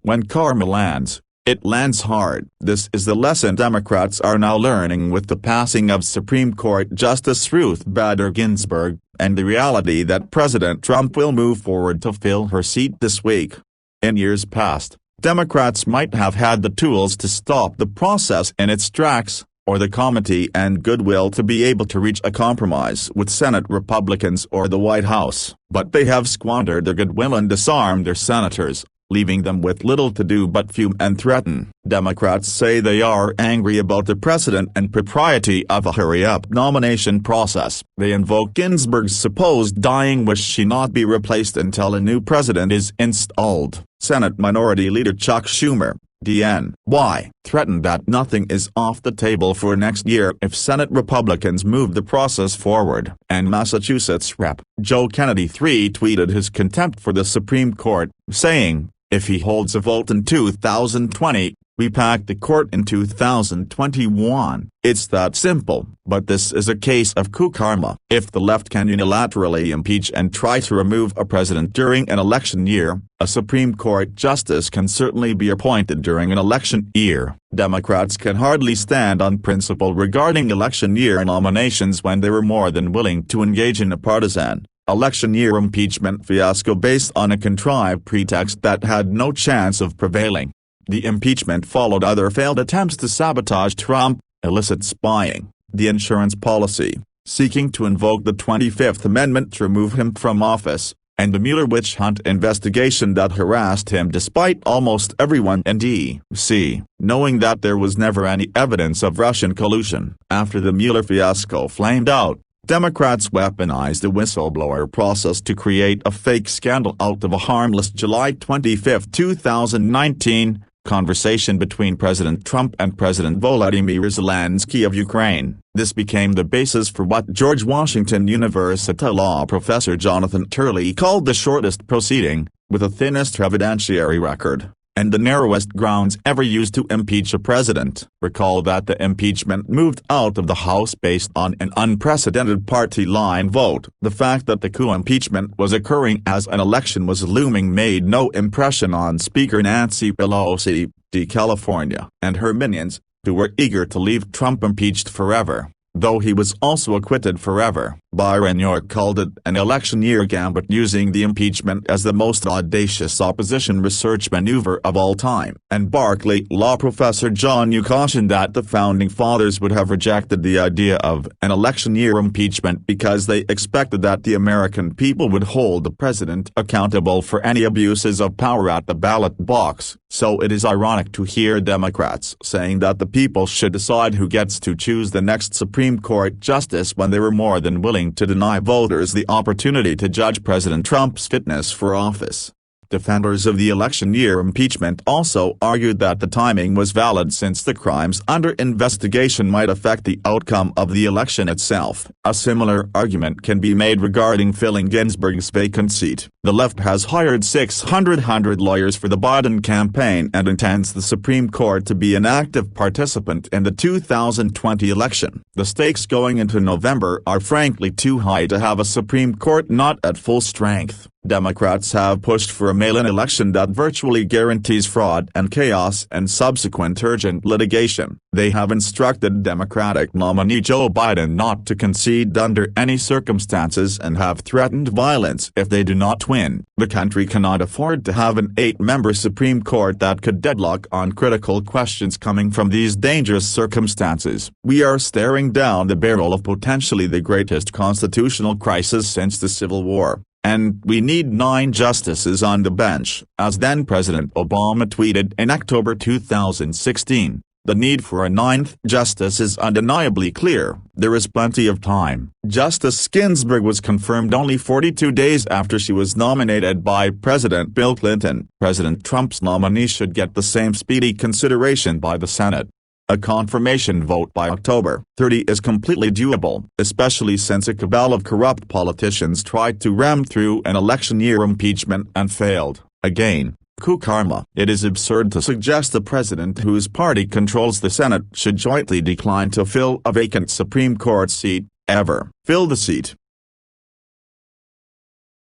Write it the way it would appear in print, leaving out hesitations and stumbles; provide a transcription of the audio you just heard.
When karma lands, it lands hard. This is the lesson Democrats are now learning with the passing of Supreme Court Justice Ruth Bader Ginsburg, and the reality that President Trump will move forward to fill her seat this week. In years past, Democrats might have had the tools to stop the process in its tracks, or the committee and goodwill to be able to reach a compromise with Senate Republicans or the White House. But they have squandered their goodwill and disarmed their senators, leaving them with little to do but fume and threaten. Democrats say they are angry about the precedent and propriety of a hurry-up nomination process. They invoke Ginsburg's supposed dying wish she not be replaced until a new president is installed. Senate Minority Leader Chuck Schumer, DNY, threatened that nothing is off the table for next year if Senate Republicans move the process forward. And Massachusetts Rep. Joe Kennedy tweeted his contempt for the Supreme Court, saying, "If he holds a vote in 2020, we pack the court in 2021. It's that simple." But this is a case of coup karma. If the left can unilaterally impeach and try to remove a president during an election year, a Supreme Court justice can certainly be appointed during an election year. Democrats can hardly stand on principle regarding election year nominations when they were more than willing to engage in a partisan, election year impeachment fiasco based on a contrived pretext that had no chance of prevailing. The impeachment followed other failed attempts to sabotage Trump, illicit spying, the insurance policy, seeking to invoke the 25th Amendment to remove him from office, and the Mueller witch hunt investigation that harassed him despite almost everyone in D.C. knowing that there was never any evidence of Russian collusion. After the Mueller fiasco flamed out, Democrats weaponized the whistleblower process to create a fake scandal out of a harmless July 25, 2019, conversation between President Trump and President Volodymyr Zelensky of Ukraine. This became the basis for what George Washington University law professor Jonathan Turley called the shortest proceeding, with the thinnest evidentiary record, and the narrowest grounds ever used to impeach a president. Recall that the impeachment moved out of the House based on an unprecedented party line vote. The fact that the coup impeachment was occurring as an election was looming made no impression on Speaker Nancy Pelosi, California, and her minions, who were eager to leave Trump impeached forever, though he was also acquitted forever. Byron York called it an election year gambit, using the impeachment as the most audacious opposition research maneuver of all time. And Berkeley law professor John Yoo cautioned that the Founding Fathers would have rejected the idea of an election year impeachment because they expected that the American people would hold the president accountable for any abuses of power at the ballot box. So it is ironic to hear Democrats saying that the people should decide who gets to choose the next Supreme Court justice when they were more than willing to deny voters the opportunity to judge President Trump's fitness for office. Defenders of the election year impeachment also argued that the timing was valid since the crimes under investigation might affect the outcome of the election itself. A similar argument can be made regarding filling Ginsburg's vacant seat. The left has hired 600 lawyers for the Biden campaign and intends the Supreme Court to be an active participant in the 2020 election. The stakes going into November are frankly too high to have a Supreme Court not at full strength. Democrats have pushed for a mail-in election that virtually guarantees fraud and chaos and subsequent urgent litigation. They have instructed Democratic nominee Joe Biden not to concede under any circumstances and have threatened violence if they do not win. The country cannot afford to have an 8-member Supreme Court that could deadlock on critical questions coming from these dangerous circumstances. We are staring down the barrel of potentially the greatest constitutional crisis since the Civil War. And we need 9 justices on the bench, as then-President Obama tweeted in October 2016. The need for a 9th justice is undeniably clear. There is plenty of time. Justice Ginsburg was confirmed only 42 days after she was nominated by President Bill Clinton. President Trump's nominee should get the same speedy consideration by the Senate. A confirmation vote by October 30 is completely doable, especially since a cabal of corrupt politicians tried to ram through an election year impeachment and failed. Again, coup karma. It is absurd to suggest the president whose party controls the Senate should jointly decline to fill a vacant Supreme Court seat, ever. Fill the seat.